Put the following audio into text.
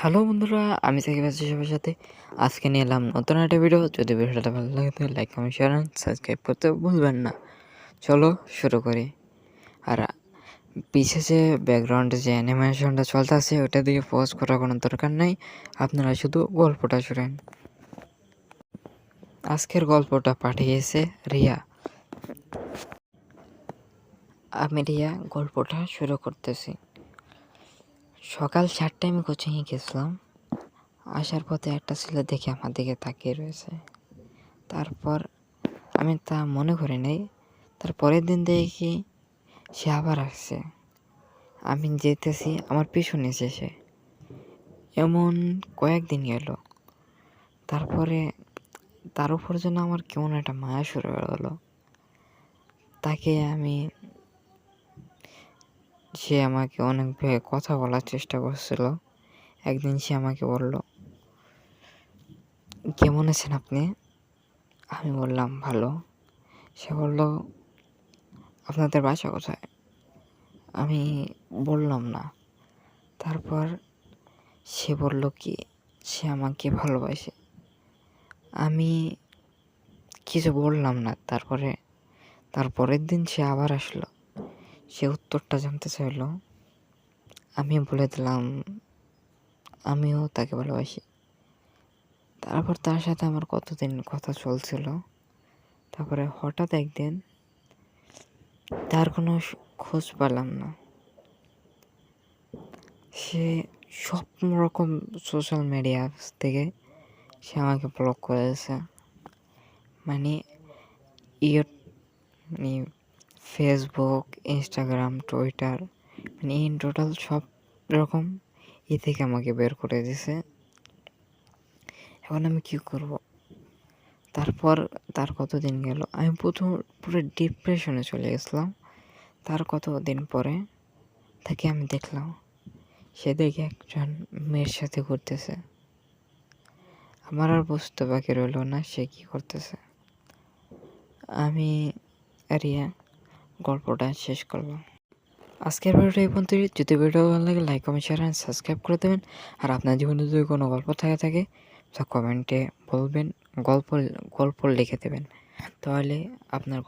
Hello বন্ধুরা, আমি সাকিব আছি সবার সাথে। আজকে নিয়ে এলাম নতুন একটা ভিডিও। যদি ভিডিওটা ভালো লাগে তাহলে like, comment, share and subscribe করতে ভুলবেন না। চলো শুরু করি। আর পিছে যে ব্যাকগ্রাউন্ডে যে অ্যানিমেশনটা চলতেছে ওটা দিয়ে পজ করার কোনো দরকার নাই। আপনারা শুধু গল্পটা শুনেন। আজকের গল্পটা পাঠিয়েছে রিয়া। আমি রিয়া গল্পটা শুরু করতেছি। সকাল 4টায় আমি কোচিংয়ে গেছিলাম। আসার পথে একটা ছেলে দেখে আমার দিকে তাকিয়ে রয়েছে। তারপর আমি তা মনে করি নাই। তার পরের দিন দেখি সে আবার আসছে। আমি যেতেছি, আমার পিছু নিয়েছে সে। এমন কয়েকদিন গেল। তারপরে তার উপর যেন আমার কেমন একটা মায়া শুরু হয়ে গেল। তাকে সে আমাকে অনেক কথা বলার চেষ্টা করছিল। একদিন সে আমাকে বলল, কেমন আছেন আপনি? আমি বললাম ভালো। সে বলল, আপনাদের বাসা কোথায়? আমি বললাম না। তারপর সে বলল কি সে আমাকে ভালোবাসে। আমি কিছু বললাম না। তারপরের দিন সে আবার আসলো। সে উত্তরটা জানতে চাইলো। আমি বলে দিলাম আমিও তাকে ভালোবাসি। তারপর তার সাথে আমার কতদিন কথা চলছিল। তারপরে হঠাৎ একদিন তার কোনো খোঁজ পেলাম না। সে সব রকম সোশ্যাল মিডিয়া থেকে সে আমাকে ব্লক করে দিয়েছে। মানে মানে ফেসবুক, ইনস্টাগ্রাম, টুইটার, মানে ইন টোটাল সব রকম থেকে আমাকে বের করে দিয়েছে। এখন আমি কী করব? তারপর তার কতদিন গেল, আমি পুরো ডিপ্রেশনে চলে গেছিলাম। তার কতদিন পরে তাকে আমি দেখলাম, সে দেখে একজন মেয়ের সাথে ঘুরতেছে। আমার আর বুঝতে বাকি রইল না সে কী করতেছে। আমি রিয়া গল্পটা শেষ করলাম। আজকের ভিডিওটা এই পর্যন্তই। যদি ভিডিও ভালো লাগে like, comment, share and subscribe করে দেবেন। আর আপনার জীবনে যদি কোনো গল্প থাকে তা কমেন্টে বলবেন, গল্প লিখে দেবেন। তাহলে আপনার